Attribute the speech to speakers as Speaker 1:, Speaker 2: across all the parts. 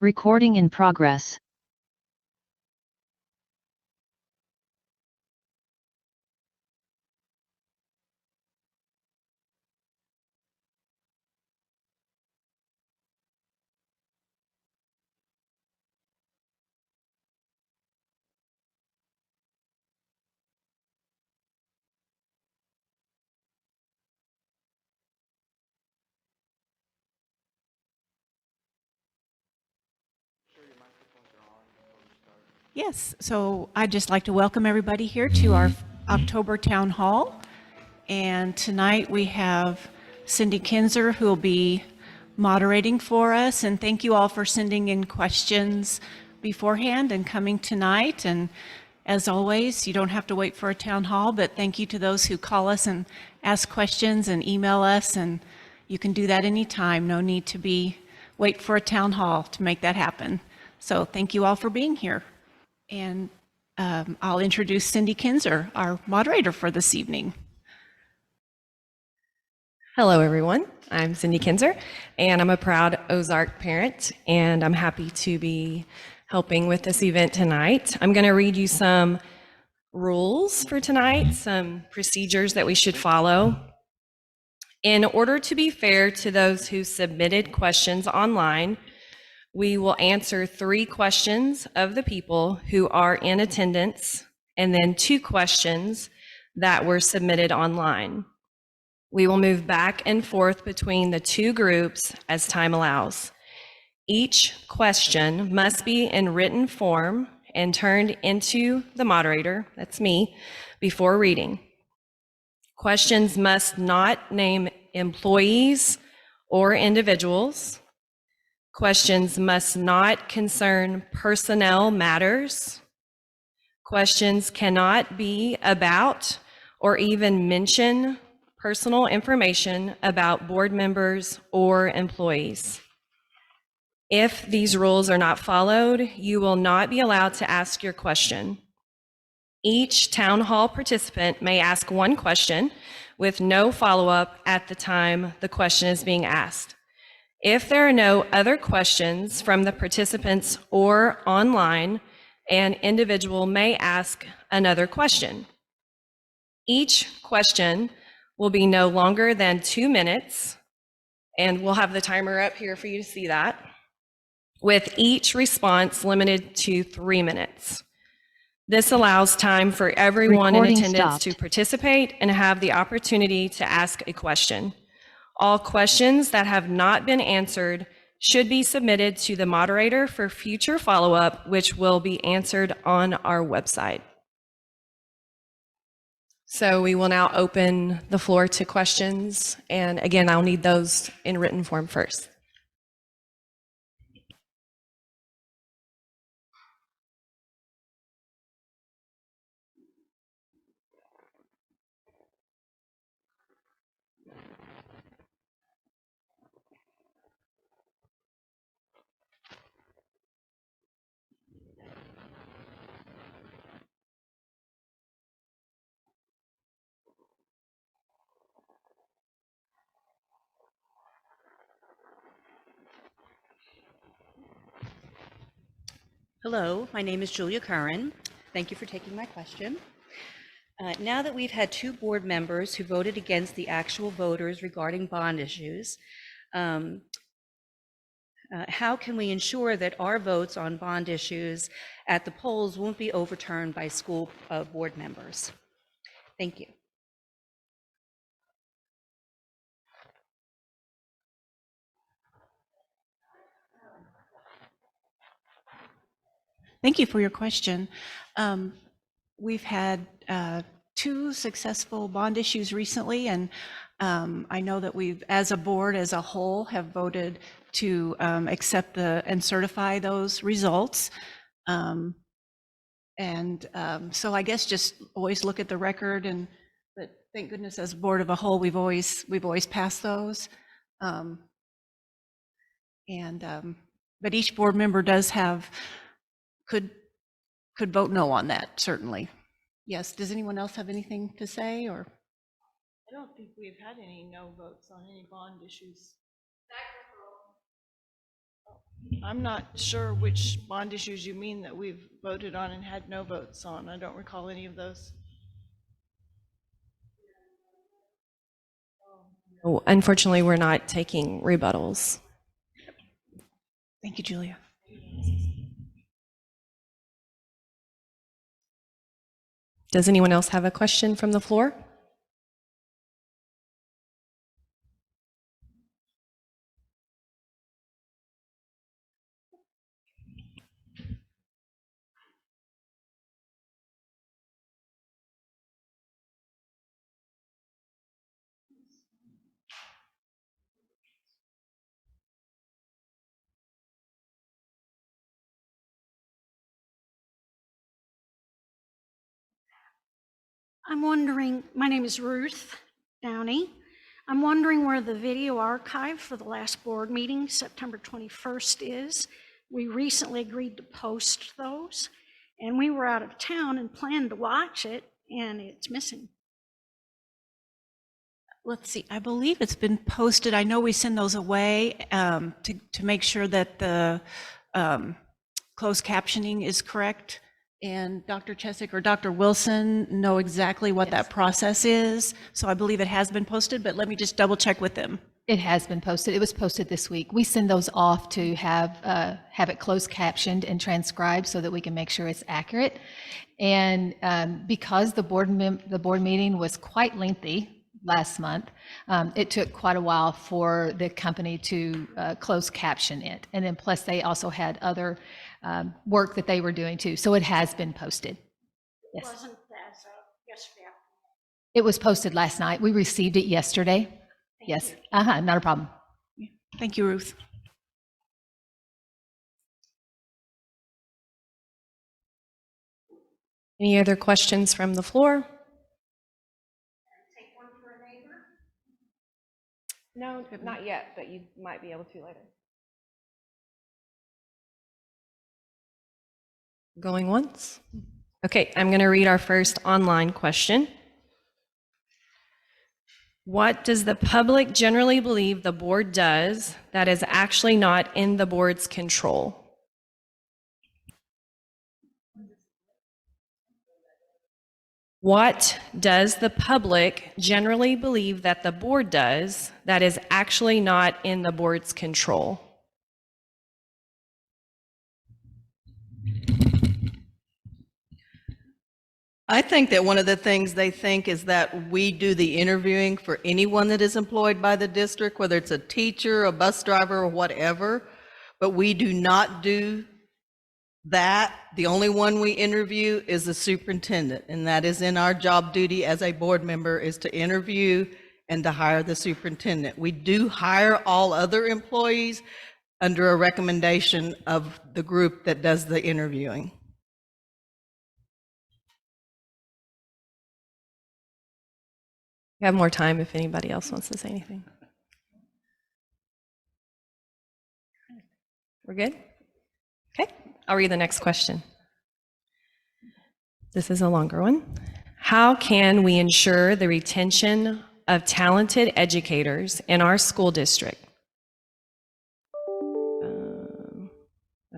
Speaker 1: Recording in progress.
Speaker 2: Yes, so I'd just like to welcome everybody here to our October Town Hall. And tonight we have Cindy Kinzer, who will be moderating for us. And thank you all for sending in questions beforehand and coming tonight. And as always, you don't have to wait for a town hall, but thank you to those who call us and ask questions and email us. And you can do that anytime. No need to wait for a town hall to make that happen. So thank you all for being here. And I'll introduce Cindy Kinzer, our moderator for this evening.
Speaker 3: Hello, everyone. I'm Cindy Kinzer, and I'm a proud Ozark parent, and I'm happy to be helping with this event tonight. I'm going to read you some rules for tonight, some procedures that we should follow. In order to be fair to those who submitted questions online, we will answer 3 questions of the people who are in attendance, and then 2 questions that were submitted online. We will move back and forth between the 2 groups as time allows. Each question must be in written form and turned into the moderator, that's me, before reading. Questions must not name employees or individuals. Questions must not concern personnel matters. Questions cannot be about or even mention personal information about board members or employees. If these rules are not followed, you will not be allowed to ask your question. Each town hall participant may ask 1 question with no follow-up at the time the question is being asked. If there are no other questions from the participants or online, an individual may ask another question. Each question will be no longer than 2 minutes, and we'll have the timer up here for you to see that, with each response limited to 3 minutes. This allows time for everyone in attendance to participate and have the opportunity to ask a question. All questions that have not been answered should be submitted to the moderator for future follow-up, which will be answered on our website. So we will now open the floor to questions. And again, I'll need those in written form first.
Speaker 1: Hello, my name is Julia Curran. Thank you for taking my question. Now that we've had 2 board members who voted against the actual voters regarding bond issues, how can we ensure that our votes on bond issues at the polls won't be overturned by school board members? Thank you.
Speaker 2: Thank you for your question. We've had 2 successful bond issues recently, and I know that we've, as a board as a whole, have voted to accept and certify those results. So I guess just always look at the record, but thank goodness as a board of a whole, we've always passed those. But each board member does have, could vote no on that, certainly. Yes, does anyone else have anything to say, or?
Speaker 4: I don't think we've had any no votes on any bond issues. I'm not sure which bond issues you mean that we've voted on and had no votes on. I don't recall any of those.
Speaker 3: Oh, unfortunately, we're not taking rebuttals.
Speaker 2: Thank you, Julia.
Speaker 3: Does anyone else have a question from the floor?
Speaker 5: I'm wondering, my name is Ruth Downey. I'm wondering where the video archive for the last board meeting, September 21st, is. We recently agreed to post those, and we were out of town and planned to watch it, and it's missing.
Speaker 2: Let's see, I believe it's been posted. I know we send those away to make sure that the closed captioning is correct. And Dr. Chesick or Dr. Wilson know exactly what that process is. So I believe it has been posted, but let me just double check with them.
Speaker 6: It has been posted. It was posted this week. We send those off to have it closed captioned and transcribed so that we can make sure it's accurate. And because the board meeting was quite lengthy last month, it took quite a while for the company to close caption it. And then plus they also had other work that they were doing too. So it has been posted. Yes.
Speaker 5: It wasn't as of yesterday afternoon.
Speaker 6: It was posted last night. We received it yesterday. Yes. Not a problem.
Speaker 2: Thank you, Ruth.
Speaker 3: Any other questions from the floor?
Speaker 5: Take one for a neighbor.
Speaker 3: No, not yet, but you might be able to later. Going once? Okay, I'm going to read our first online question. What does the public generally believe the board does that is actually not in the board's control? What does the public generally believe that the board does that is actually not in the board's control?
Speaker 7: I think that one of the things they think is that we do the interviewing for anyone that is employed by the district, whether it's a teacher, a bus driver, or whatever, but we do not do that. The only one we interview is the superintendent, and that is in our job duty as a board member, is to interview and to hire the superintendent. We do hire all other employees under a recommendation of the group that does the interviewing.
Speaker 3: We have more time if anybody else wants to say anything. We're good? Okay, I'll read the next question. This is a longer one. How can we ensure the retention of talented educators in our school district?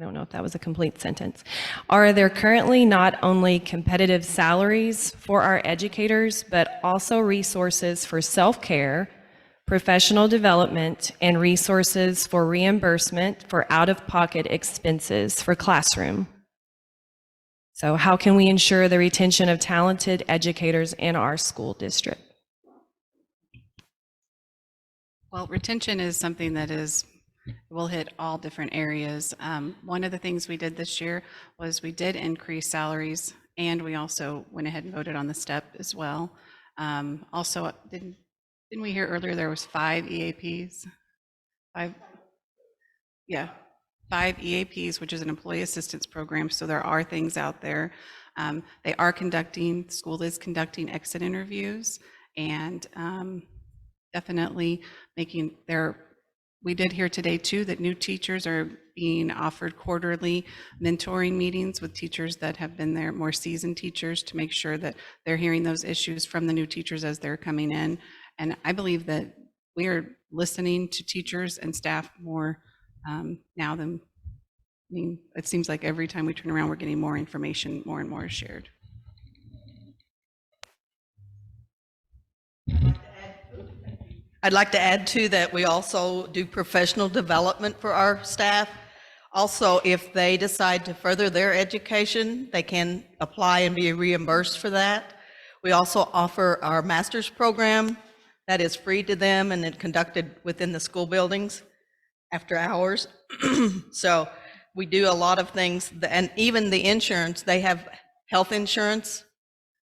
Speaker 3: I don't know if that was a complete sentence. Are there currently not only competitive salaries for our educators, but also resources for self-care, professional development, and resources for reimbursement for out-of-pocket expenses for classroom? So how can we ensure the retention of talented educators in our school district?
Speaker 8: Well, retention is something that will hit all different areas. One of the things we did this year was we did increase salaries, and we also went ahead and voted on the step as well. Also, didn't we hear earlier there was 5 EAPs? Yeah, 5 EAPs, which is an employee assistance program. So there are things out there. School is conducting exit interviews, and definitely we did hear today too that new teachers are being offered quarterly mentoring meetings with teachers that have been there, more seasoned teachers, to make sure that they're hearing those issues from the new teachers as they're coming in. And I believe that we are listening to teachers and staff more now than, it seems like every time we turn around, we're getting more information, more and more is shared.
Speaker 7: I'd like to add too that we also do professional development for our staff. Also, if they decide to further their education, they can apply and be reimbursed for that. We also offer our master's program that is free to them and it's conducted within the school buildings after hours. So we do a lot of things, and even the insurance, they have health insurance.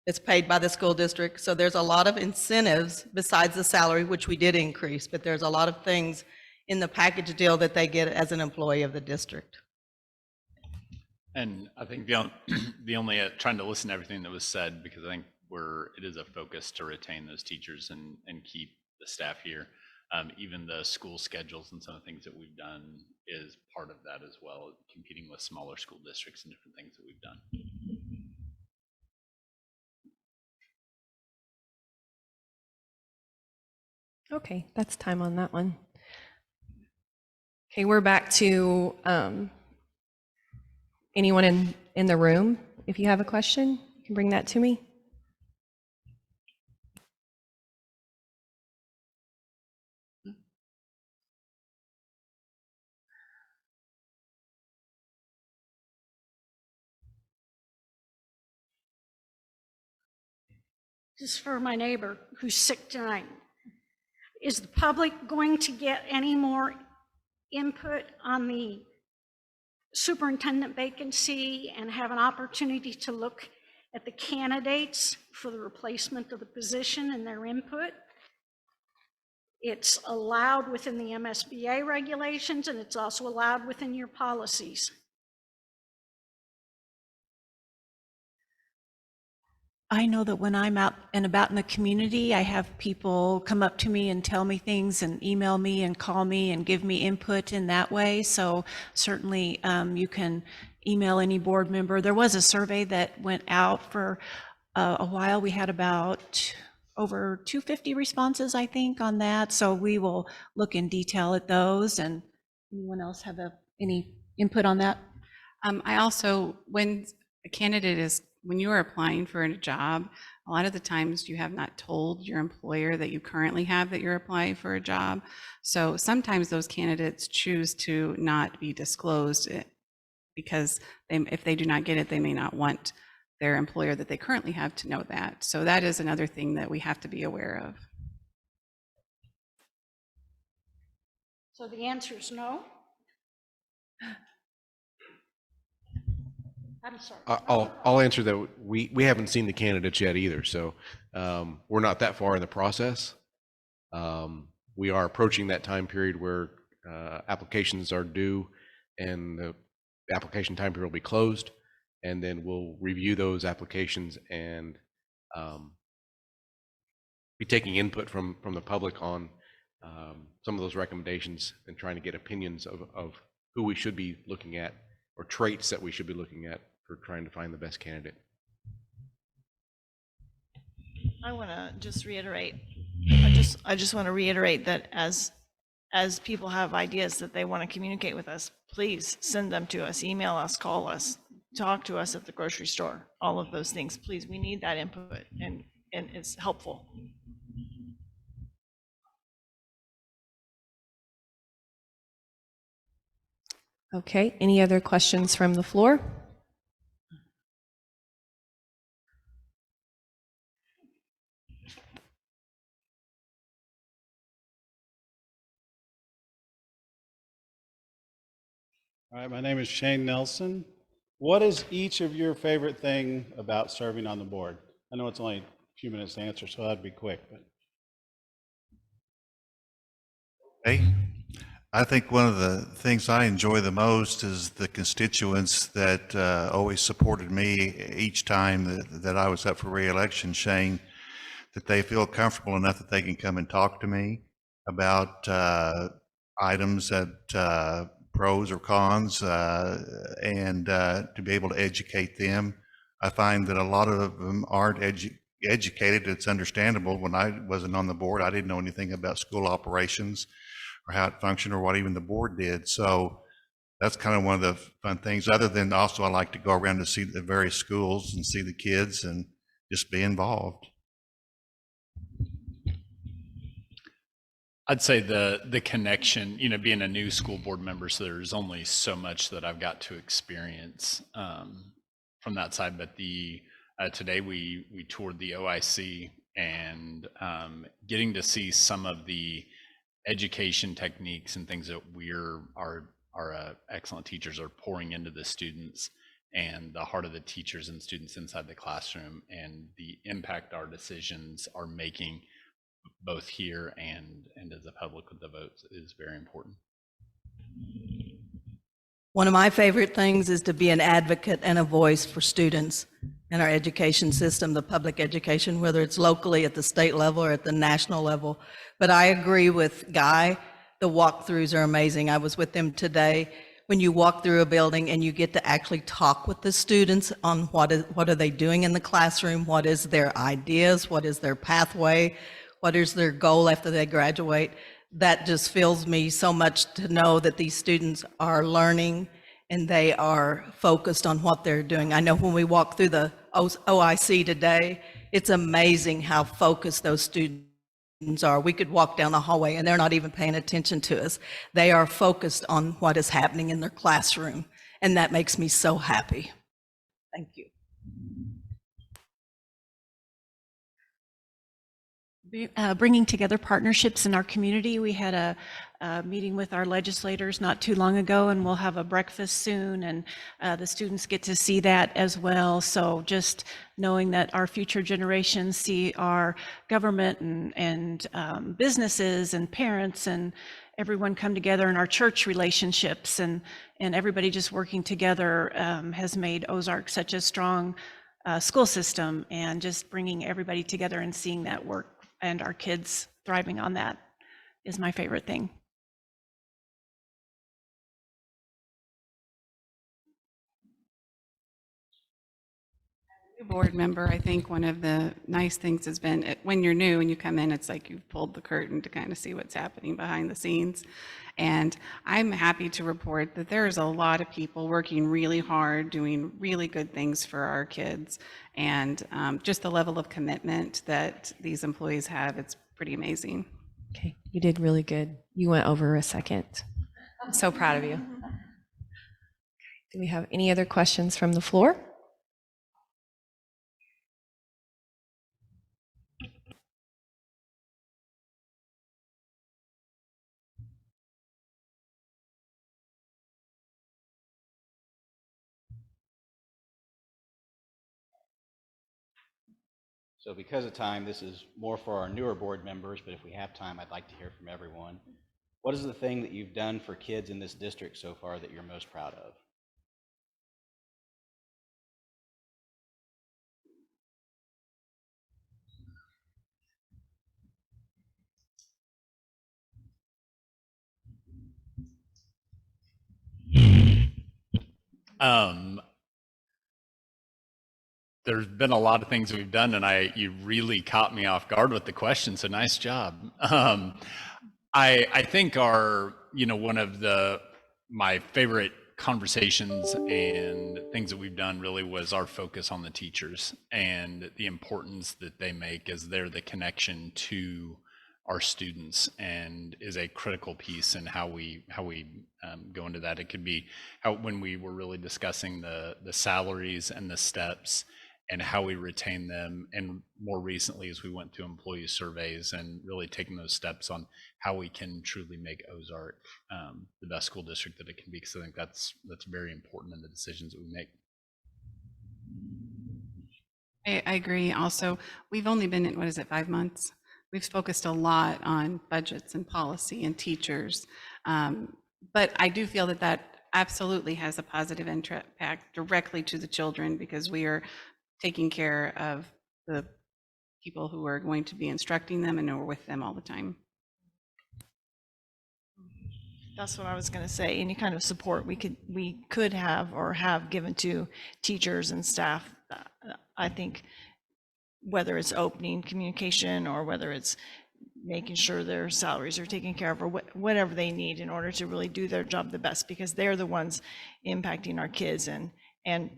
Speaker 7: It's paid by the school district. So there's a lot of incentives besides the salary, which we did increase, but there's a lot of things in the package deal that they get as an employee of the district.
Speaker 9: And I think the only trying to listen to everything that was said, because I think it is a focus to retain those teachers and keep the staff here. Even the school schedules and some of the things that we've done is part of that as well, competing with smaller school districts and different things that we've done.
Speaker 3: Okay, that's time on that one. Okay, we're back to anyone in the room. If you have a question, you can bring that to me.
Speaker 5: This is for my neighbor who's sick tonight. Is the public going to get any more input on the superintendent vacancy and have an opportunity to look at the candidates for the replacement of the position and their input? It's allowed within the MSBA regulations, and it's also allowed within your policies.
Speaker 2: I know that when I'm out and about in the community, I have people come up to me and tell me things and email me and call me and give me input in that way. So certainly you can email any board member. There was a survey that went out for a while. We had about over 250 responses, I think, on that. So we will look in detail at those. And anyone else have any input on that?
Speaker 8: I also, when a candidate when you are applying for a job, a lot of the times you have not told your employer that you currently have that you're applying for a job. So sometimes those candidates choose to not be disclosed because if they do not get it, they may not want their employer that they currently have to know that. So that is another thing that we have to be aware of.
Speaker 5: So the answer is no? I'm sorry.
Speaker 10: I'll answer that. We haven't seen the candidates yet either, so we're not that far in the process. We are approaching that time period where applications are due, and the application time period will be closed, and then we'll review those applications and be taking input from the public on some of those recommendations and trying to get opinions of who we should be looking at, or traits that we should be looking at for trying to find the best candidate.
Speaker 4: I want to just reiterate, I just want to reiterate that as as people have ideas that they want to communicate with us, please send them to us, email us, call us, talk to us at the grocery store, all of those things. Please, we need that input, and it's helpful.
Speaker 3: Okay, any other questions from the floor?
Speaker 11: All right, my name is Shane Nelson. What is each of your favorite thing about serving on the board? I know it's only a few minutes to answer, so that'd be quick, but.
Speaker 12: Hey, I think one of the things I enjoy the most is the constituents that always supported me each time that I was up for re-election, Shane, that they feel comfortable enough that they can come and talk to me about items that pros or cons, and to be able to educate them. I find that a lot of them aren't educated. It's understandable. When I wasn't on the board, I didn't know anything about school operations or how it functioned or what even the board did. So that's kind of one of the fun things. Other than also, I like to go around to see the various schools and see the kids and just be involved.
Speaker 9: I'd say the connection, you know, being a new school board member, so there's only so much that I've got to experience from that side. But today we toured the OIC, and getting to see some of the education techniques and things that our excellent teachers are pouring into the students, and the heart of the teachers and students inside the classroom, and the impact our decisions are making both here and as a public with the votes is very important.
Speaker 7: One of my favorite things is to be an advocate and a voice for students in our education system, the public education, whether it's locally at the state level or at the national level. But I agree with Guy, the walkthroughs are amazing. I was with them today. When you walk through a building and you get to actually talk with the students on what are they doing in the classroom, what is their ideas, what is their pathway, what is their goal after they graduate, that just fills me so much to know that these students are learning and they are focused on what they're doing. I know when we walk through the OIC today, it's amazing how focused those students are. We could walk down the hallway and they're not even paying attention to us. They are focused on what is happening in their classroom, and that makes me so happy. Thank you.
Speaker 2: Bringing together partnerships in our community. We had a meeting with our legislators not too long ago, and we'll have a breakfast soon, and the students get to see that as well. So just knowing that our future generations see our government and businesses and parents and everyone come together in our church relationships, and everybody just working together has made Ozark such a strong school system, and just bringing everybody together and seeing that work and our kids thriving on that is my favorite thing.
Speaker 8: New board member, I think one of the nice things has been when you're new and you come in, it's like you've pulled the curtain to kind of see what's happening behind the scenes. And I'm happy to report that there's a lot of people working really hard, doing really good things for our kids. And just the level of commitment that these employees have, it's pretty amazing.
Speaker 3: Okay, you did really good. You went over a second. I'm so proud of you. Do we have any other questions from the floor?
Speaker 13: So because of time, this is more for our newer board members, but if we have time, I'd like to hear from everyone. What is the thing that you've done for kids in this district so far that you're most proud of?
Speaker 9: There's been a lot of things we've done, and you really caught me off guard with the question, so nice job. I think one of my favorite conversations and things that we've done really was our focus on the teachers and the importance that they make as they're the connection to our students and is a critical piece in how we go into that. It could be how when we were really discussing the salaries and the steps and how we retain them, and more recently as we went through employee surveys and really taking those steps on how we can truly make Ozark the best school district that it can be, because I think that's very important in the decisions that we make.
Speaker 8: I agree. Also, we've only been in, 5 months? We've focused a lot on budgets and policy and teachers. But I do feel that absolutely has a positive impact directly to the children, because we are taking care of the people who are going to be instructing them and are with them all the time.
Speaker 4: That's what I was going to say. Any kind of support we could have or have given to teachers and staff, I think, whether it's opening communication or whether it's making sure their salaries are taken care of, or whatever they need in order to really do their job the best, because they're the ones impacting our kids. And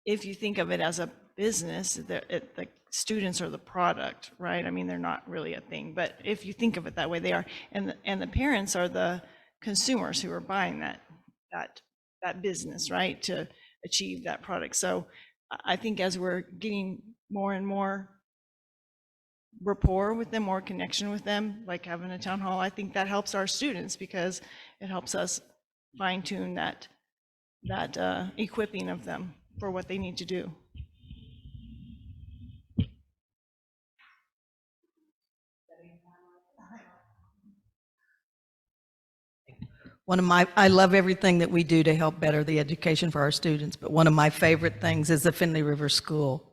Speaker 4: if you think of it as a business, the students are the product, right? I mean, they're not really a thing, but if you think of it that way, they are. And the parents are the consumers who are buying that business, right, to achieve that product. So I think as we're getting more and more rapport with them, more connection with them, like having a town hall, I think that helps our students, because it helps us fine tune that equipping of them for what they need to do.
Speaker 7: I love everything that we do to help better the education for our students, but one of my favorite things is the Finley River School.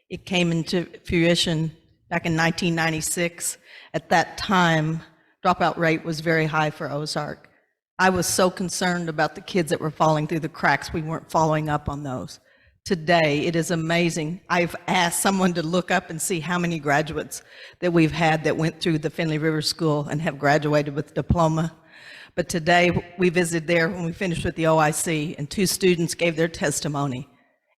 Speaker 7: It came into fruition back in 1996. At that time, dropout rate was very high for Ozark. I was so concerned about the kids that were falling through the cracks, we weren't following up on those. Today, it is amazing. I've asked someone to look up and see how many graduates that we've had that went through the Finley River School and have graduated with diploma. But today, we visited there when we finished with the OIC, and 2 students gave their testimony.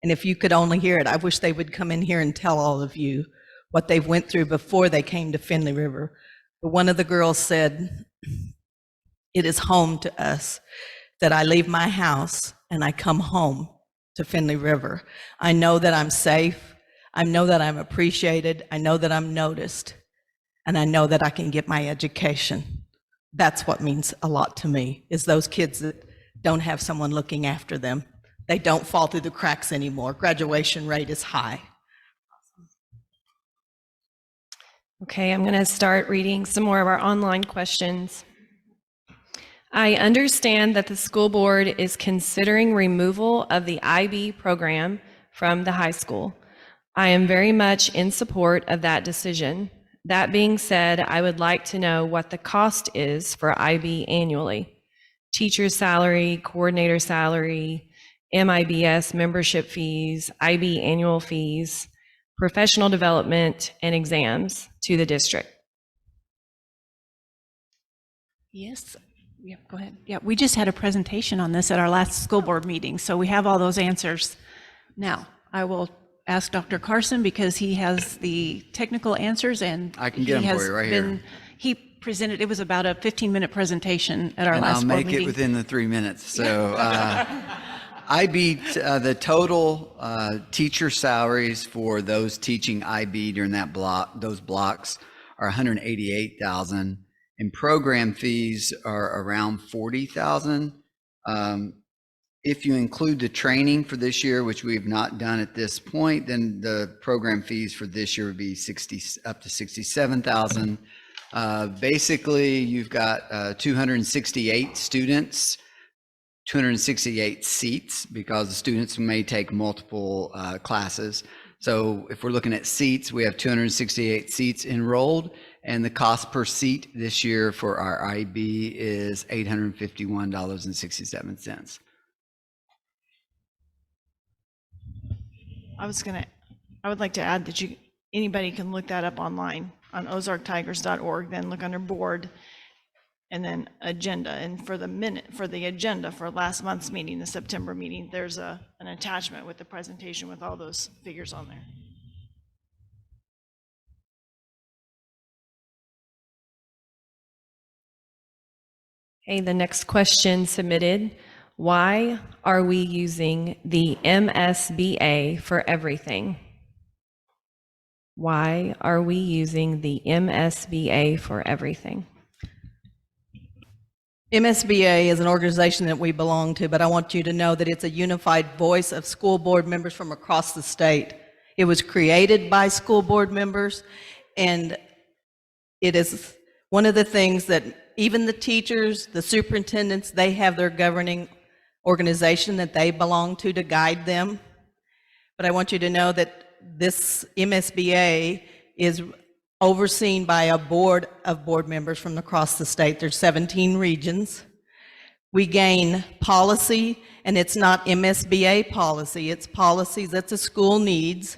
Speaker 7: And if you could only hear it, I wish they would come in here and tell all of you what they've went through before they came to Finley River. But one of the girls said, "It is home to us that I leave my house and I come home to Finley River. I know that I'm safe. I know that I'm appreciated. I know that I'm noticed. And I know that I can get my education." That's what means a lot to me, is those kids that don't have someone looking after them. They don't fall through the cracks anymore. Graduation rate is high.
Speaker 3: Okay, I'm going to start reading some more of our online questions. I understand that the school board is considering removal of the IB program from the high school. I am very much in support of that decision. That being said, I would like to know what the cost is for IB annually. Teacher's salary, coordinator salary, MIBS membership fees, IB annual fees, professional development, and exams to the district.
Speaker 2: Yes. Yeah, go ahead. Yeah, we just had a presentation on this at our last school board meeting, so we have all those answers. Now, I will ask Dr. Carson, because he has the technical answers, and
Speaker 14: I can get them for you right here.
Speaker 2: He presented, it was about a 15-minute presentation at our last board meeting.
Speaker 14: I'll make it within the 3 minutes. So IB, the total teacher salaries for those teaching IB during those blocks are $188,000, and program fees are around $40,000. If you include the training for this year, which we have not done at this point, then the program fees for this year would be up to $67,000. Basically, you've got 268 students, 268 seats, because the students may take multiple classes. So if we're looking at seats, we have 268 seats enrolled, and the cost per seat this year for our IB is $851.67.
Speaker 4: I would like to add that anybody can look that up online. on ozarktigers.org, then look under board, and then agenda. And for the agenda for last month's meeting, the September meeting, there's an attachment with the presentation with all those figures on there.
Speaker 3: Okay, the next question submitted. Why are we using the MSBA for everything? Why are we using the MSBA for everything?
Speaker 7: MSBA is an organization that we belong to, but I want you to know that it's a unified voice of school board members from across the state. It was created by school board members, and it is one of the things that even the teachers, the superintendents, they have their governing organization that they belong to guide them. But I want you to know that this MSBA is overseen by a board of board members from across the state. There's 17 regions. We gain policy, and it's not MSBA policy, it's policies that the school needs.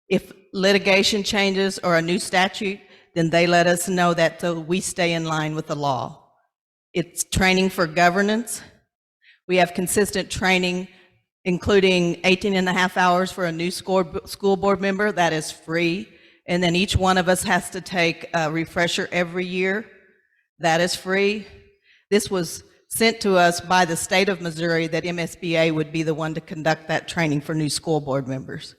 Speaker 7: If litigation changes or a new statute, then they let us know that so we stay in line with the law. It's training for governance. We have consistent training, including 18.5 hours for a new school board member. That is free. And then each one of us has to take a refresher every year. That is free. This was sent to us by the state of Missouri that MSBA would be the one to conduct that training for new school board members.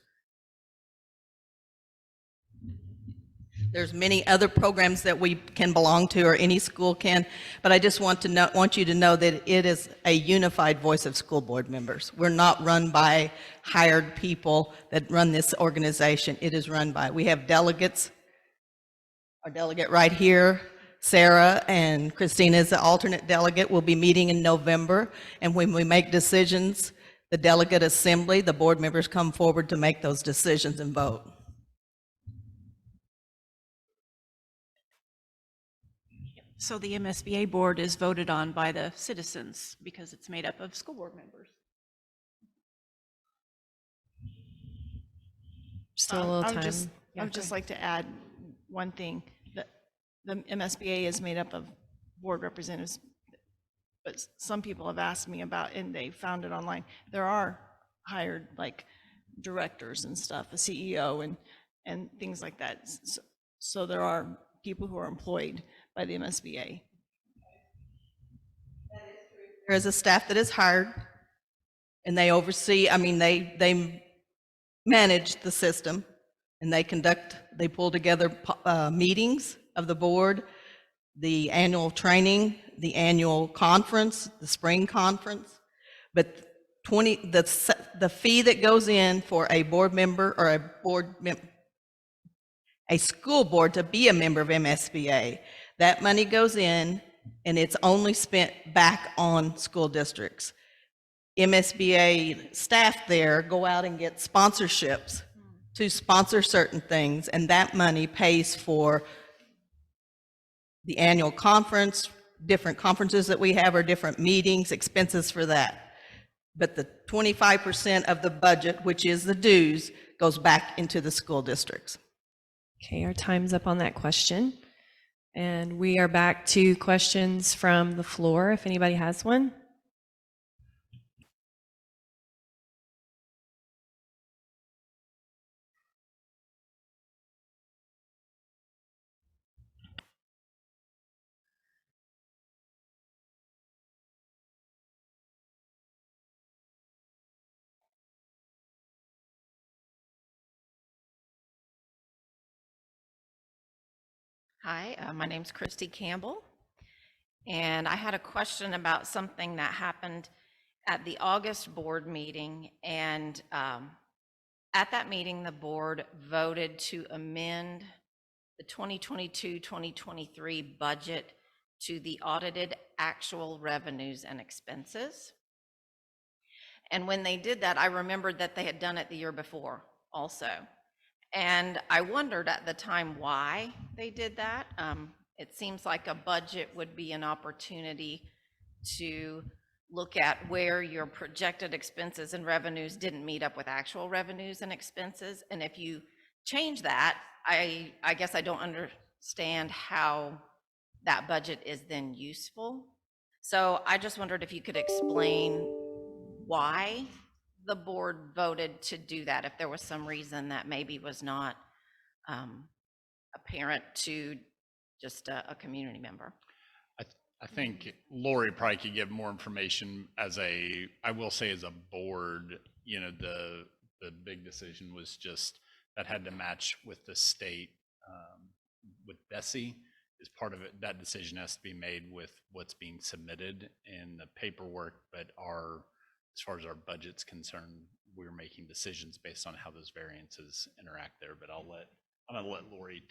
Speaker 7: There's many other programs that we can belong to, or any school can, but I just want you to know that it is a unified voice of school board members. We're not run by hired people that run this organization. It is run by, we have delegates. Our delegate right here, Sarah, and Christina is the alternate delegate. We'll be meeting in November, and when we make decisions, the delegate assembly, the board members come forward to make those decisions and vote.
Speaker 2: So the MSBA board is voted on by the citizens because it's made up of school board members.
Speaker 3: Still a little time.
Speaker 4: I would just like to add one thing. That the MSBA is made up of board representatives, but some people have asked me about, and they found it online. There are hired like directors and stuff, a CEO and things like that. So there are people who are employed by the MSBA.
Speaker 7: There is a staff that is hired, and they oversee, they manage the system, and they pull together meetings of the board, the annual training, the annual conference, the spring conference. But the fee that goes in for a board member or a school board to be a member of MSBA, that money goes in and it's only spent back on school districts. MSBA staff there go out and get sponsorships to sponsor certain things, and that money pays for the annual conference, different conferences that we have, or different meetings, expenses for that. But the 25% of the budget, which is the dues, goes back into the school districts.
Speaker 3: Okay, our time's up on that question. And we are back to questions from the floor, if anybody has one.
Speaker 15: Hi, my name's Christy Campbell, and I had a question about something that happened at the August board meeting, and at that meeting, the board voted to amend the 2022-2023 budget to the audited actual revenues and expenses. And when they did that, I remembered that they had done it the year before also. And I wondered at the time why they did that. It seems like a budget would be an opportunity to look at where your projected expenses and revenues didn't meet up with actual revenues and expenses. And if you change that, I guess I don't understand how that budget is then useful. So I just wondered if you could explain why the board voted to do that, if there was some reason that maybe was not apparent to just a community member.
Speaker 9: I think Lori probably could give more information I will say as a board, you know, the big decision was just that had to match with the state, with Bessie is part of it. That decision has to be made with what's being submitted in the paperwork, but as far as our budget's concerned, we're making decisions based on how those variances interact there, but I'm gonna let Lori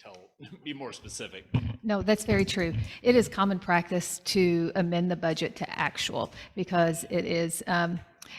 Speaker 9: be more specific.
Speaker 6: No, that's very true. It is common practice to amend the budget to actual because it is,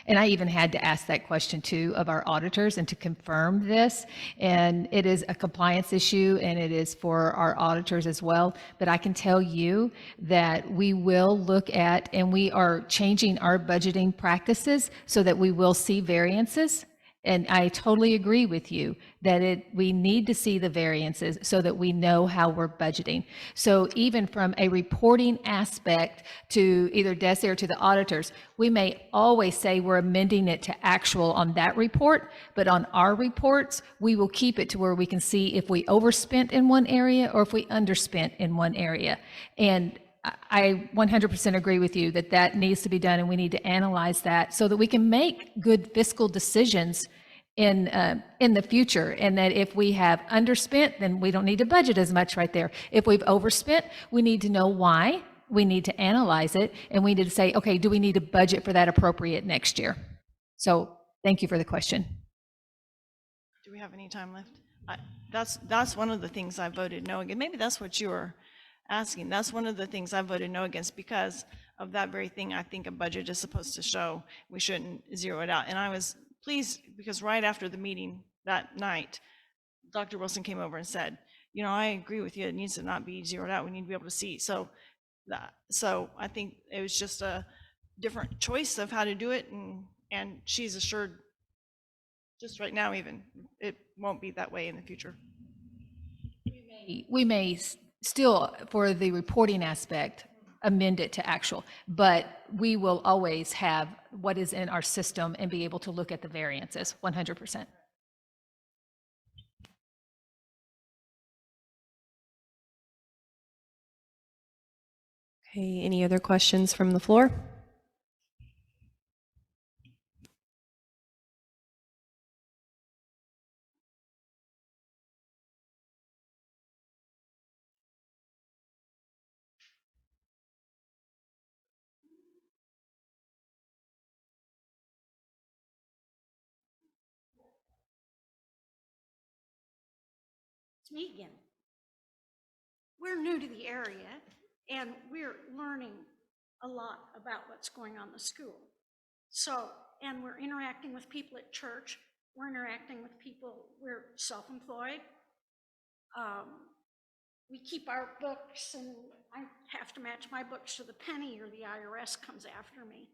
Speaker 6: and I even had to ask that question too of our auditors and to confirm this. And it is a compliance issue and it is for our auditors as well. But I can tell you that we will look at, and we are changing our budgeting practices so that we will see variances. And I totally agree with you that we need to see the variances so that we know how we're budgeting. So even from a reporting aspect to either DESE or to the auditors, we may always say we're amending it to actual on that report, but on our reports, we will keep it to where we can see if we overspent in one area or if we underspent in one area. And I 100% agree with you that that needs to be done, and we need to analyze that so that we can make good fiscal decisions in the future. And that if we have underspent, then we don't need to budget as much right there. If we've overspent, we need to know why. We need to analyze it, and we need to say, okay, do we need to budget for that appropriate next year? So thank you for the question.
Speaker 4: Do we have any time left? That's one of the things I voted no against. Maybe that's what you were asking. That's one of the things I voted no against because of that very thing. I think a budget is supposed to show. We shouldn't zero it out. And I was pleased because right after the meeting that night, Dr. Wilson came over and said, you know, I agree with you. It needs to not be zeroed out. We need to be able to see. So I think it was just a different choice of how to do it. And she's assured just right now, even it won't be that way in the future.
Speaker 6: We may still, for the reporting aspect, amend it to actual, but we will always have what is in our system and be able to look at the variances 100%.
Speaker 3: Okay, any other questions from the floor?
Speaker 5: It's me again. We're new to the area and we're learning a lot about what's going on in the school. So, and we're interacting with people at church. We're interacting with people, we're self-employed. We keep our books and I have to match my books to the penny or the IRS comes after me.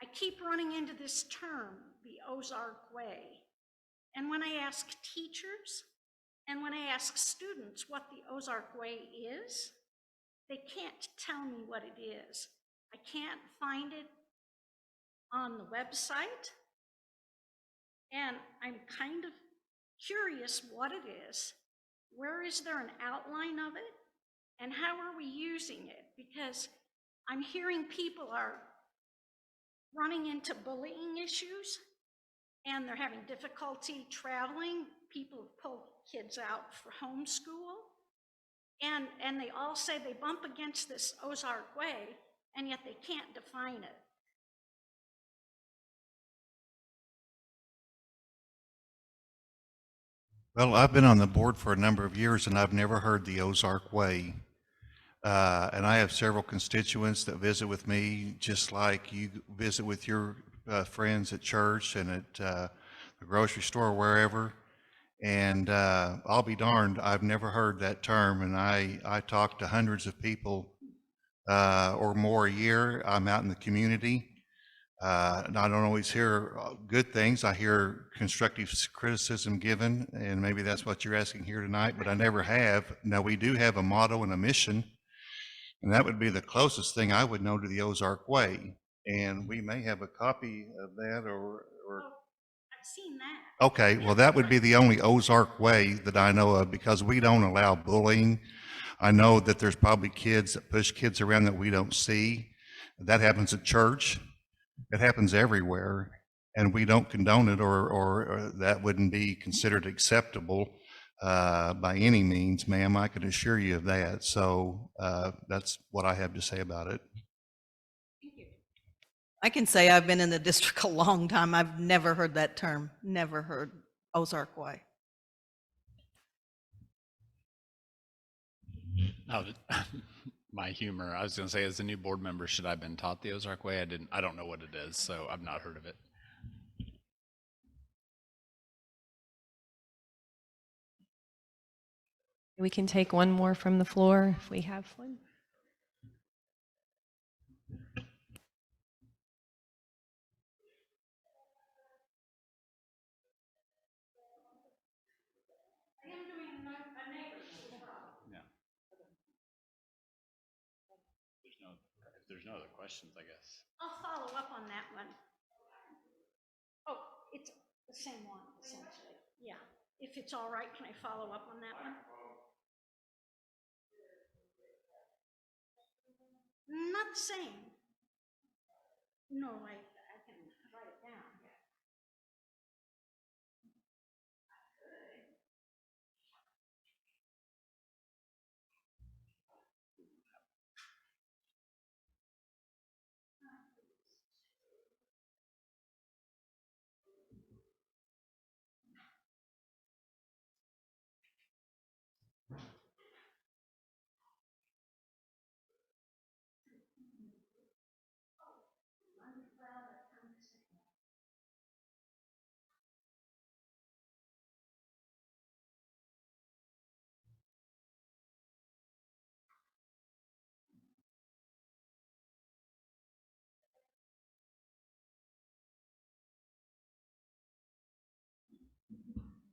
Speaker 5: I keep running into this term, the Ozark way. And when I ask teachers and when I ask students what the Ozark way is, they can't tell me what it is. I can't find it on the website. And I'm kind of curious what it is. Where is there an outline of it? And how are we using it? Because I'm hearing people are running into bullying issues and they're having difficulty traveling. People have pulled kids out for homeschool. And they all say they bump against this Ozark way, and yet they can't define it.
Speaker 12: Well, I've been on the board for a number of years and I've never heard the Ozark way. And I have several constituents that visit with me, just like you visit with your friends at church and at the grocery store, wherever. And I'll be darned, I've never heard that term. And I talk to hundreds of people or more a year. I'm out in the community. And I don't always hear good things. I hear constructive criticism given, and maybe that's what you're asking here tonight, but I never have. Now, we do have a motto and a mission, and that would be the closest thing I would know to the Ozark Way. And we may have a copy of that or
Speaker 5: I've seen that.
Speaker 12: okay, well, that would be the only Ozark Way that I know of, because we don't allow bullying. I know that there's probably kids that push kids around that we don't see. That happens at church. It happens everywhere, and we don't condone it, or that wouldn't be considered acceptable by any means, ma'am. I can assure you of that. So that's what I have to say about it.
Speaker 7: I can say I've been in the district a long time. I've never heard that term, never heard Ozark Way.
Speaker 9: No, my humor. I was going to say, as a new board member, should I have been taught the Ozark Way? I don't know what it is, so I've not heard of it.
Speaker 3: We can take one more from the floor if we have one.
Speaker 9: If there's no other questions, I guess.
Speaker 5: I'll follow up on that one. Oh, it's the same one, essentially. Yeah. If it's all right, can I follow up on that one? Not the same. No, I can write it down.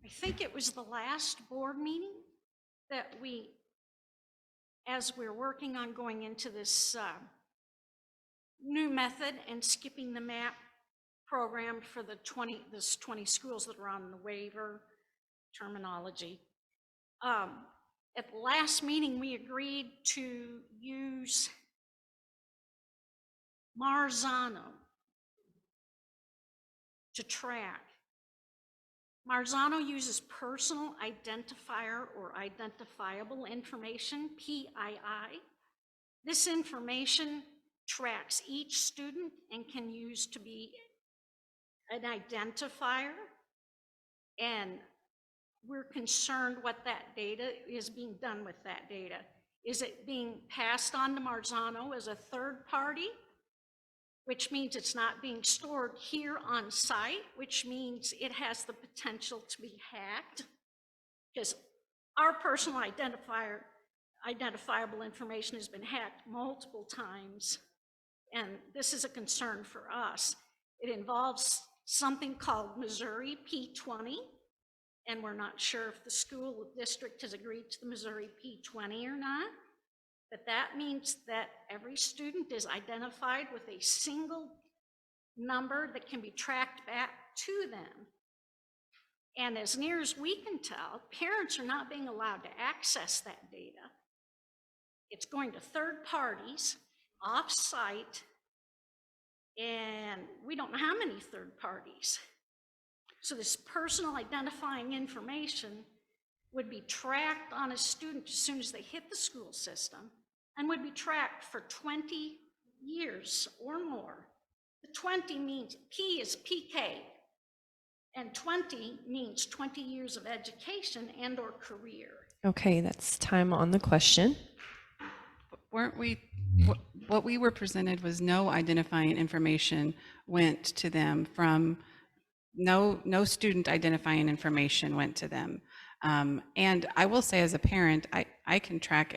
Speaker 5: I think it was the last board meeting that we, as we're working on going into this new method and skipping the map program for the 20 schools that are on the waiver terminology. At the last meeting, we agreed to use Marzano to track. Marzano uses personal identifier or identifiable information, PII. This information tracks each student and can use to be an identifier. And we're concerned what that data is being done with that data. Is it being passed on to Marzano as a third party? Which means it's not being stored here on site, which means it has the potential to be hacked, because our personal identifiable information has been hacked multiple times, and this is a concern for us. It involves something called Missouri P20, and we're not sure if the school district has agreed to the Missouri P20 or not. But that means that every student is identified with a single number that can be tracked back to them. And as near as we can tell, parents are not being allowed to access that data. It's going to third parties, off-site, and we don't know how many third parties. So this personal identifying information would be tracked on a student as soon as they hit the school system, and would be tracked for 20 years or more. The 20 means P is PK, and 20 means 20 years of education and or career.
Speaker 3: Okay, that's time on the question.
Speaker 8: Weren't we, what we were presented was no identifying information went to them from, no student identifying information went to them. And I will say, as a parent, I can track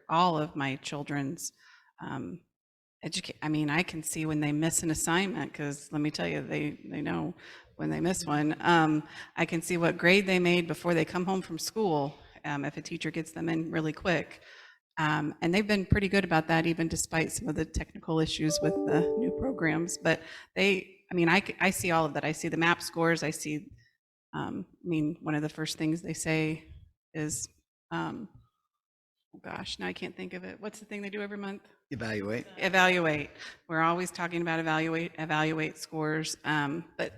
Speaker 8: all of my children's I mean, I can see when they miss an assignment, because let me tell you, they know when they miss one. I can see what grade they made before they come home from school, if a teacher gets them in really quick. And they've been pretty good about that, even despite some of the technical issues with the new programs. But I see all of that. I see the MAP scores. I see, one of the first things they say is, oh gosh, now I can't think of it. What's the thing they do every month?
Speaker 14: Evaluate.
Speaker 8: Evaluate. We're always talking about evaluate scores. But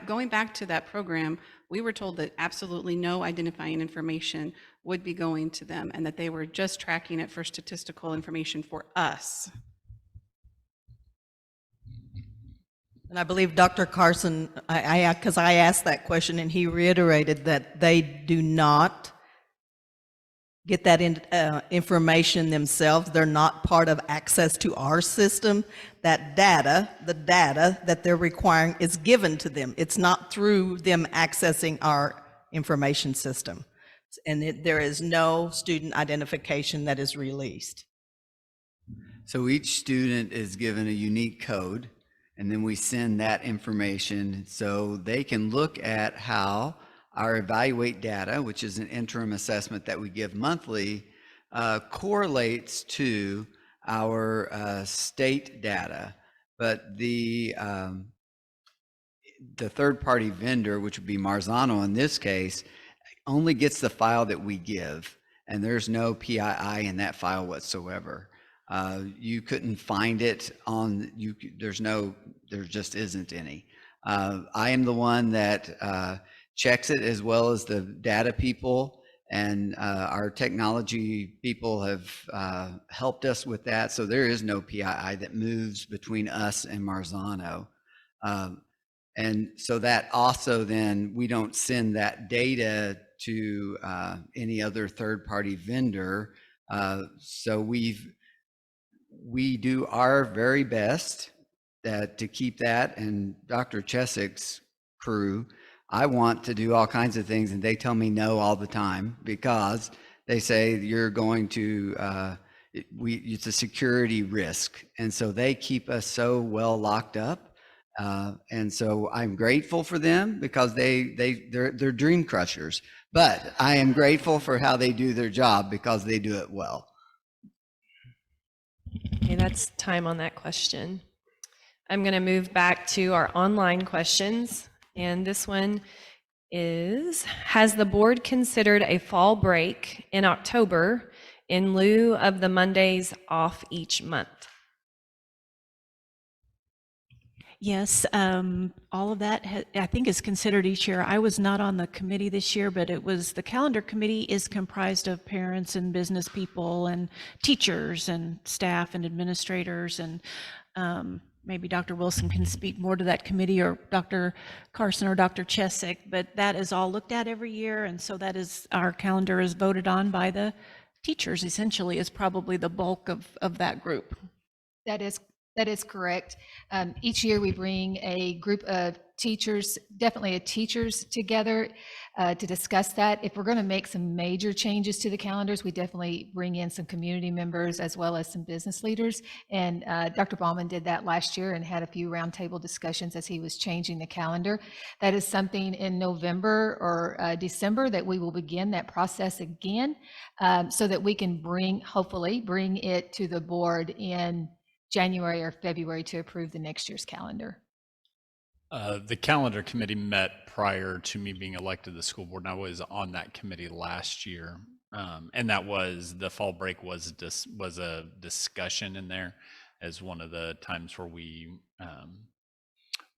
Speaker 8: going back to that program, we were told that absolutely no identifying information would be going to them, and that they were just tracking it for statistical information for us.
Speaker 7: And I believe Dr. Carson, because I asked that question and he reiterated that they do not get that information themselves. They're not part of access to our system. That data, the data that they're requiring is given to them. It's not through them accessing our information system. And there is no student identification that is released.
Speaker 14: So each student is given a unique code, and then we send that information so they can look at how our evaluate data, which is an interim assessment that we give monthly, correlates to our state data. But the third-party vendor, which would be Marzano in this case, only gets the file that we give, and there's no PII in that file whatsoever. You couldn't find it on, there just isn't any. I am the one that checks it, as well as the data people, and our technology people have helped us with that. So there is no PII that moves between us and Marzano. And so that also then, we don't send that data to any other third-party vendor. So we do our very best to keep that, and Dr. Chesik's crew, I want to do all kinds of things, and they tell me no all the time, because they say you're going to, it's a security risk. And so they keep us so well locked up. And so I'm grateful for them, because they're dream crushers, but I am grateful for how they do their job, because they do it well.
Speaker 3: Okay, that's time on that question. I'm going to move back to our online questions. And this one is, has the board considered a fall break in October in lieu of the Mondays off each month?
Speaker 2: Yes, all of that I think is considered each year. I was not on the committee this year, but the calendar committee is comprised of parents and business people and teachers and staff and administrators, and maybe Dr. Wilson can speak more to that committee, or Dr. Carson or Dr. Chesik, but that is all looked at every year, and so our calendar is voted on by the teachers, essentially, is probably the bulk of that group.
Speaker 6: That is correct. Each year we bring a group of teachers, definitely teachers together to discuss that. If we're going to make some major changes to the calendars, we definitely bring in some community members as well as some business leaders. And Dr. Baumann did that last year and had a few roundtable discussions as he was changing the calendar. That is something in November or December that we will begin that process again, so that we can hopefully bring it to the board in January or February to approve the next year's calendar.
Speaker 9: The calendar committee met prior to me being elected to the school board, and I was on that committee last year. And that was, the fall break was a discussion in there as one of the times where we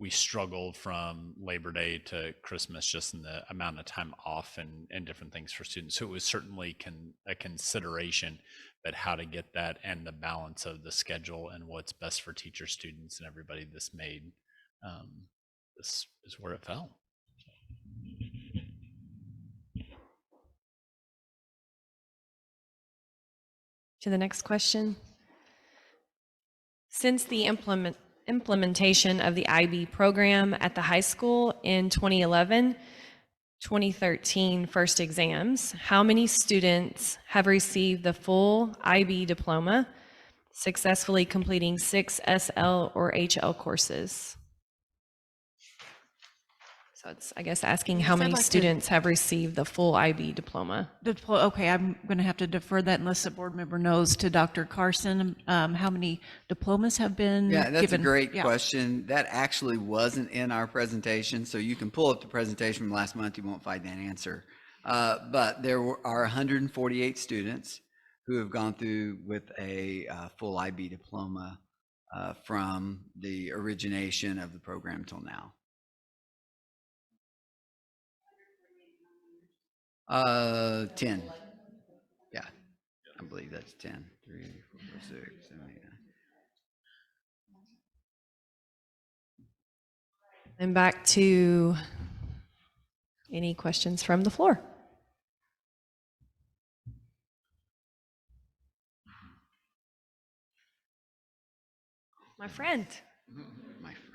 Speaker 9: struggled from Labor Day to Christmas, just in the amount of time off and different things for students. So it was certainly a consideration, but how to get that and the balance of the schedule and what's best for teachers, students, and everybody, this is where it fell.
Speaker 3: To the next question. Since the implementation of the IB program at the high school in 2011-2013 first exams, how many students have received the full IB diploma, successfully completing 6 SL or HL courses. So it's, I guess, asking how
Speaker 2: Yes, I'd
Speaker 3: many
Speaker 2: like to-
Speaker 3: students have received the full IB diploma.
Speaker 2: Okay, I'm going to have to defer that unless the board member knows to Dr. Carson. How many diplomas have been given?
Speaker 14: Yeah, that's a great
Speaker 2: Yeah.
Speaker 14: question. That actually wasn't in our presentation, so you can pull up the presentation from last month. You won't find that answer. But there are 148 students who have gone through with a full IB diploma from the origination of the program till now. 10. Yeah, I believe that's 10. 3, 4, 6, 7, 8, 9.
Speaker 3: And back to any questions from the floor. My friend.
Speaker 14: My friend.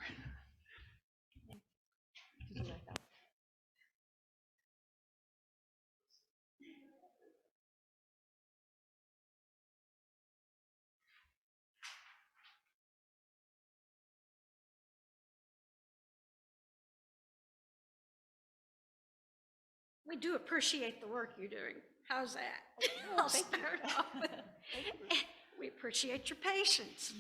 Speaker 5: We do appreciate the work you're doing. How's that? I'll start off. We appreciate your patience.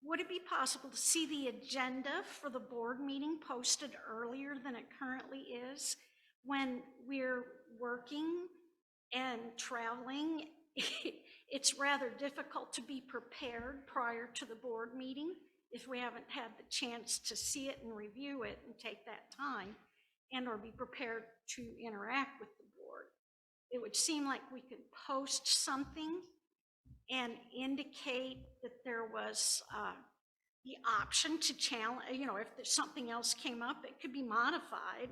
Speaker 5: Would it be possible to see the agenda for the board meeting posted earlier than it currently is? When we're working and traveling, it's rather difficult to be prepared prior to the board meeting if we haven't had the chance to see it and review it and take that time and or be prepared to interact with the board. It would seem like we could post something and indicate that there was the option to challenge, if there's something else came up, it could be modified.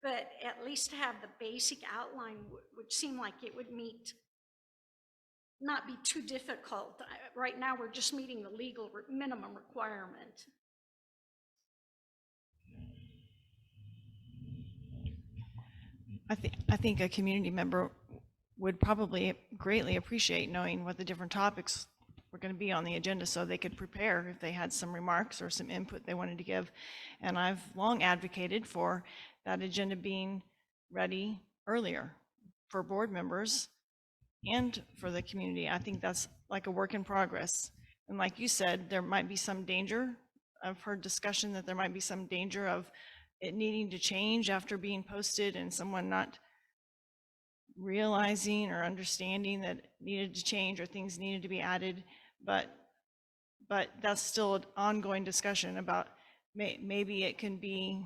Speaker 5: But at least to have the basic outline would seem like it would not be too difficult. Right now, we're just meeting the legal minimum requirement.
Speaker 4: I think a community member would probably greatly appreciate knowing what the different topics were going to be on the agenda so they could prepare if they had some remarks or some input they wanted to give. And I've long advocated for that agenda being ready earlier for board members and for the community. I think that's like a work in progress. And like you said, there might be some danger. I've heard discussion that there might be some danger of it needing to change after being posted and someone not realizing or understanding that it needed to change or things needed to be added. But that's still an ongoing discussion about maybe it can be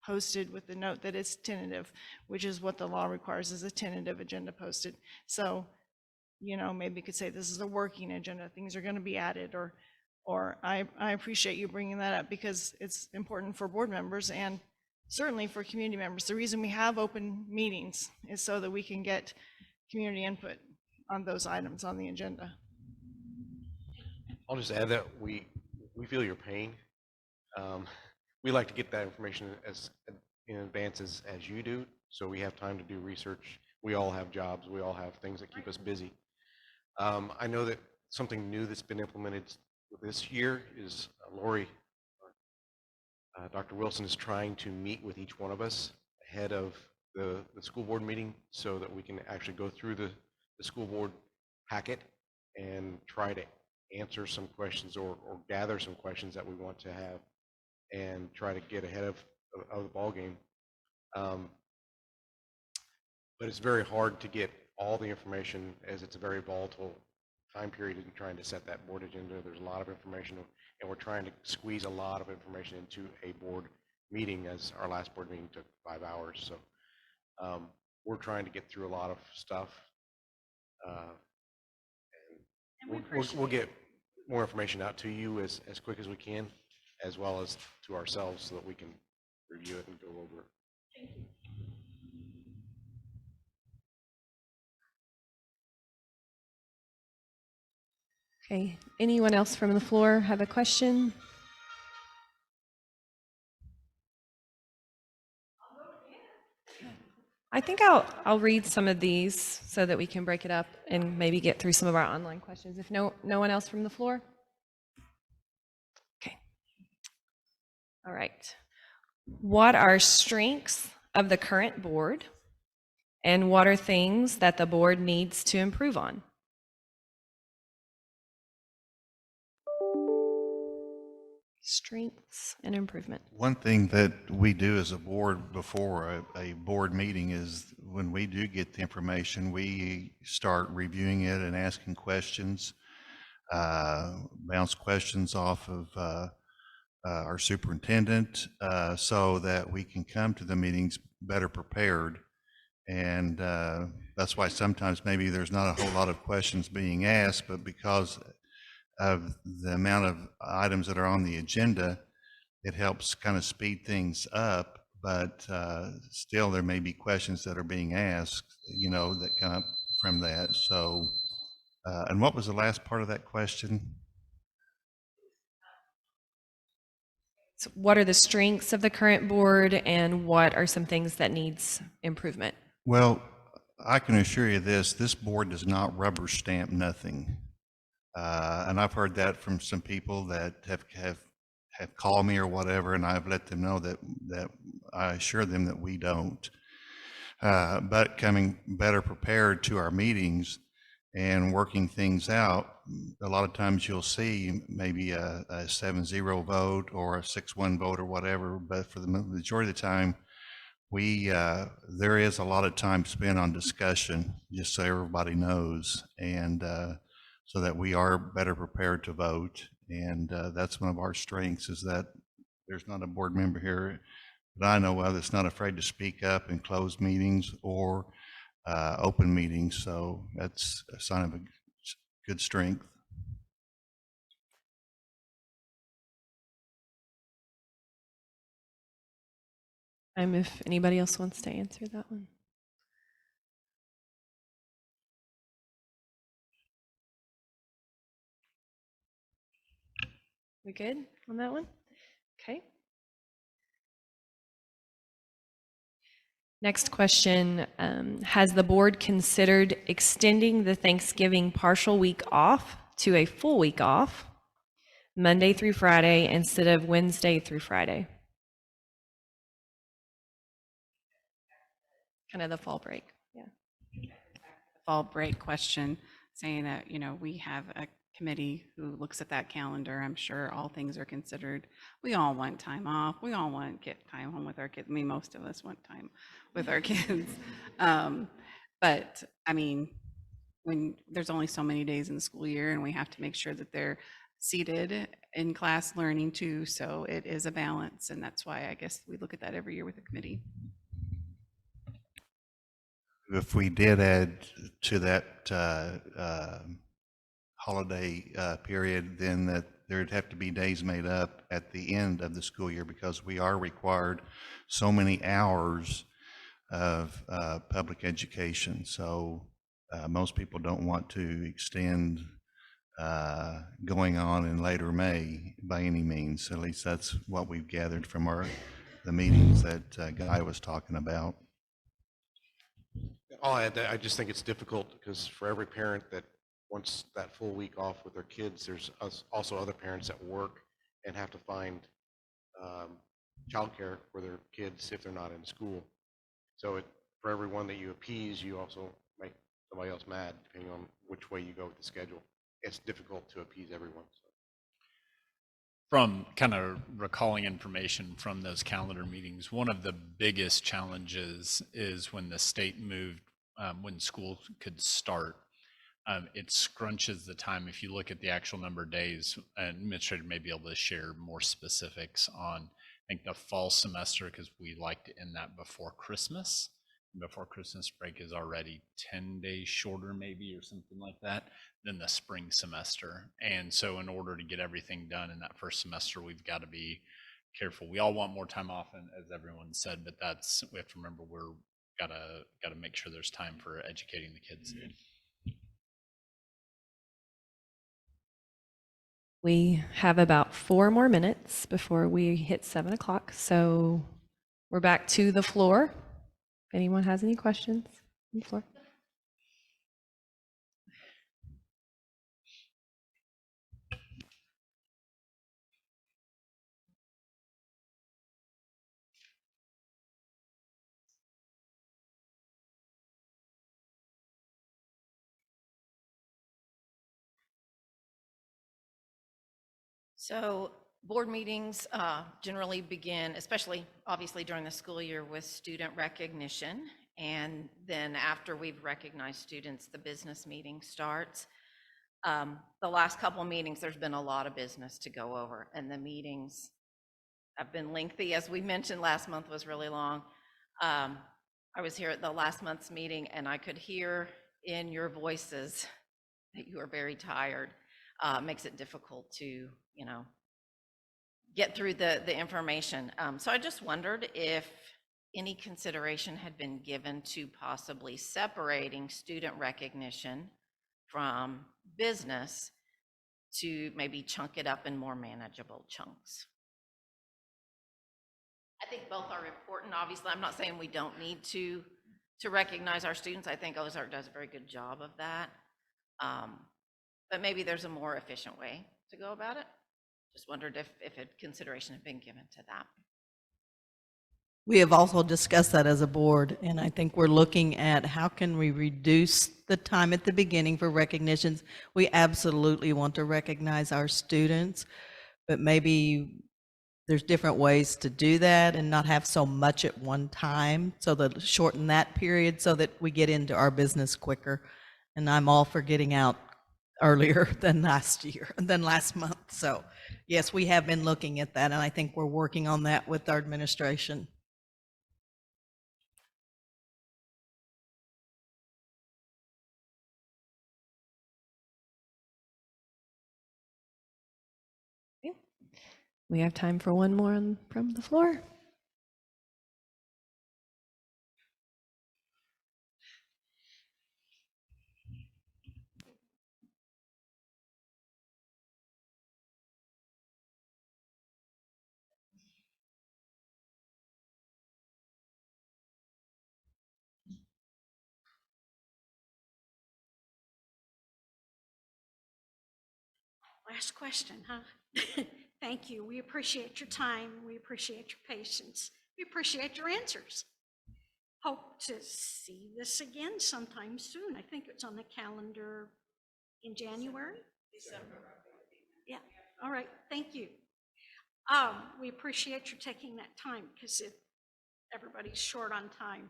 Speaker 4: posted with the note that it's tentative, which is what the law requires, is a tentative agenda posted. So, maybe you could say this is a working agenda, things are going to be added, or I appreciate you bringing that up because it's important for board members and certainly for community members. The reason we have open meetings is so that we can get community input on those items on the agenda.
Speaker 10: I'll just add that we feel your pain. We like to get that information as in advance as you do, so we have time to do research. We all have jobs. We all have things that keep us busy. I know that something new that's been implemented this year is Lori, Dr. Wilson is trying to meet with each one of us ahead of the school board meeting so that we can actually go through the school board packet and try to answer some questions or gather some questions that we want to have and try to get ahead of the ball game. But it's very hard to get all the information as it's a very volatile time period in trying to set that board agenda. There's a lot of information and we're trying to squeeze a lot of information into a board meeting, as our last board meeting took 5 hours. So we're trying to get through a lot of stuff. And we'll get more information out to you as quick as we can, as well as to ourselves so that we can review it and go over it.
Speaker 5: Thank you.
Speaker 3: Okay, anyone else from the floor have a question? I think I'll read some of these so that we can break it up and maybe get through some of our online questions. If no one else from the floor? Okay. All right. What are strengths of the current board, and what are things that the board needs to improve on? Strengths and improvement.
Speaker 12: One thing that we do as a board before a board meeting is when we do get the information, we start reviewing it and asking questions, bounce questions off of our superintendent, so that we can come to the meetings better prepared. And that's why sometimes maybe there's not a whole lot of questions being asked, but because of the amount of items that are on the agenda, it helps kind of speed things up. But still, there may be questions that are being asked, that come up from that. So, and what was the last part of that question?
Speaker 3: So what are the strengths of the current board, and what are some things that needs improvement?
Speaker 12: Well, I can assure you this board does not rubber stamp nothing. And I've heard that from some people that have called me or whatever, and I've let them know that I assure them that we don't. But coming better prepared to our meetings and working things out, a lot of times you'll see maybe a 7-0 vote or a 6-1 vote or whatever, but for the majority of the time, there is a lot of time spent on discussion, just so everybody knows, and so that we are better prepared to vote. And that's one of our strengths, is that there's not a board member here that I know of that's not afraid to speak up in closed meetings or open meetings. So that's a sign of a good strength.
Speaker 3: If anybody else wants to answer that one. We good on that one? Okay. Next question, has the board considered extending the Thanksgiving partial week off to a full week off, Monday through Friday instead of Wednesday through Friday? Kind of the fall break, yeah.
Speaker 8: Fall break question, saying that, we have a committee who looks at that calendar. I'm sure all things are considered. We all want time off. We all want to get time home with our kids. I mean, most of us want time with our kids. But I mean, when there's only so many days in the school year, and we have to make sure that they're seated in class learning too. So it is a balance. And that's why I guess we look at that every year with the committee.
Speaker 12: If we did add to that holiday period, then that there'd have to be days made up at the end of the school year, because we are required so many hours of public education. So most people don't want to extend going on in later May by any means. At least that's what we've gathered from the meetings that Guy was talking about.
Speaker 10: I'll add that I just think it's difficult because for every parent that wants that full week off with their kids, there's also other parents that work and have to find childcare for their kids if they're not in school. So for everyone that you appease, you also make somebody else mad, depending on which way you go with the schedule. It's difficult to appease everyone. So.
Speaker 9: From kind of recalling information from those calendar meetings, one of the biggest challenges is when the state moved, when school could start, it scrunches the time. If you look at the actual number of days, an administrator may be able to share more specifics on, I think, the fall semester, because we like to end that before Christmas. Before Christmas break is already 10 days shorter maybe, or something like that, than the spring semester. And so in order to get everything done in that first semester, we've got to be careful. We all want more time off, and as everyone said, but we have to remember gotta make sure there's time for educating the kids.
Speaker 3: We have about 4 more minutes before we hit 7 o'clock. So we're back to the floor. anyone has any questions on the floor.
Speaker 15: So board meetings generally begin, especially obviously during the school year, with student recognition. And then after we've recognized students, the business meeting starts. The last couple of meetings, there's been a lot of business to go over, and the meetings have been lengthy. As we mentioned, last month was really long. I was here at the last month's meeting, and I could hear in your voices that you are very tired. Makes it difficult to, get through the information. So I just wondered if any consideration had been given to possibly separating student recognition from business to maybe chunk it up in more manageable chunks. I think both are important. Obviously, I'm not saying we don't need to recognize our students. I think Ozark does a very good job of that. But maybe there's a more efficient way to go about it. Just wondered if a consideration had been given to that.
Speaker 7: We have also discussed that as a board, and I think we're looking at how can we reduce the time at the beginning for recognitions. We absolutely want to recognize our students, but maybe there's different ways to do that and not have so much at one time, so that shorten that period so that we get into our business quicker. And I'm all for getting out earlier than last month. So yes, we have been looking at that, and I think we're working on that with our administration.
Speaker 3: We have time for one more from the floor.
Speaker 5: Last question, huh? Thank you. We appreciate your time. We appreciate your patience. We appreciate your answers. Hope to see this again sometime soon. I think it's on the calendar in January. December. Yeah, all right, thank you. We appreciate you taking that time because everybody's short on time.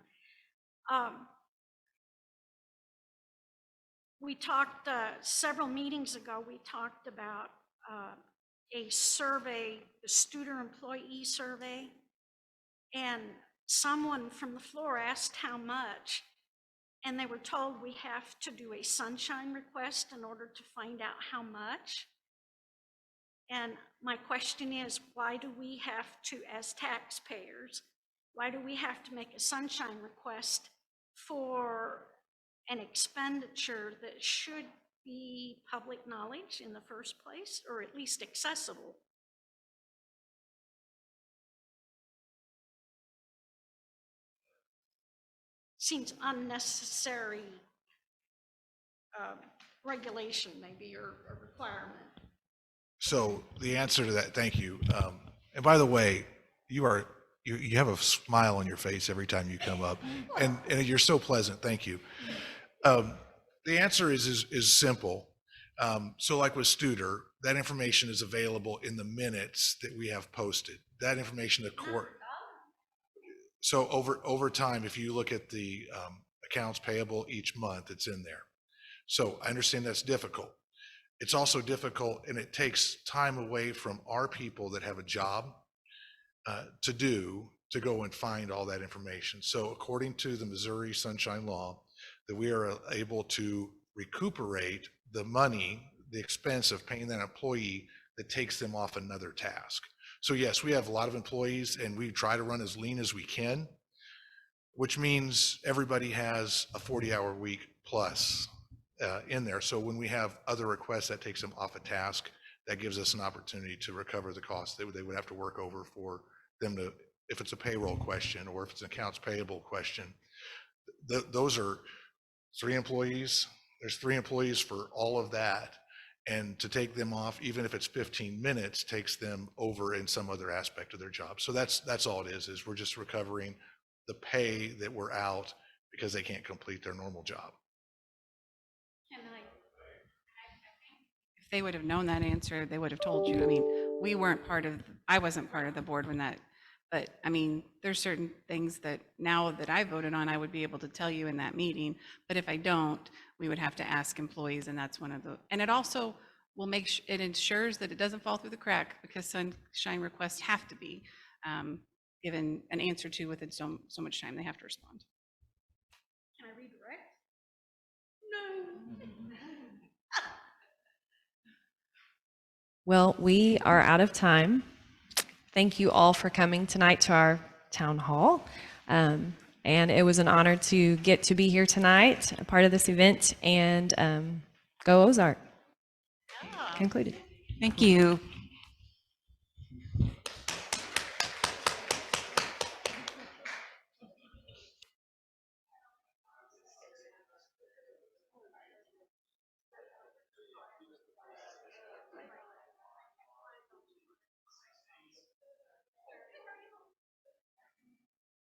Speaker 5: We talked several meetings ago, we talked about a survey, the student employee survey, and someone from the floor asked how much, and they were told we have to do a sunshine request in order to find out how much. And my question is, why do we have to, as taxpayers, why do we have to make a sunshine request for an expenditure that should be public knowledge in the first place, or at least accessible? Seems unnecessary regulation, maybe, or a requirement.
Speaker 16: So the answer to that, thank you. And by the way, you have a smile on your face every time you come up, and you're so pleasant. Thank you. The answer is simple. So like with Studer, that information is available in the minutes that we have posted. That information, the court. So over time, if you look at the accounts payable each month, it's in there. So I understand that's difficult. It's also difficult, and it takes time away from our people that have a job to go and find all that information. So according to the Missouri Sunshine Law, that we are able to recuperate the money, the expense of paying that employee that takes them off another task. So yes, we have a lot of employees, and we try to run as lean as we can, which means everybody has a 40-hour week plus in there. So when we have other requests, that takes them off a task. That gives us an opportunity to recover the costs that they would have to work over for them to if it's a payroll question or if it's an accounts payable question. Those are 3 employees. There's 3 employees for all of that. And to take them off, even if it's 15 minutes, takes them over in some other aspect of their job. So that's all it is we're just recovering the pay that we're out because they can't complete their normal job.
Speaker 8: If they would have known that answer, they would have told you. I mean, I wasn't part of the board when that, but I mean, there's certain things that now that I voted on, I would be able to tell you in that meeting. But if I don't, we would have to ask employees, and that's one of the, and it also will it ensures that it doesn't fall through the crack, because sunshine requests have to be given an answer to within so much time. They have to respond.
Speaker 5: Can I redirect?
Speaker 3: Well, we are out of time. Thank you all for coming tonight to our town hall. And it was an honor to get to be here tonight, a part of this event, and go Ozark. Concluded.
Speaker 8: Thank you.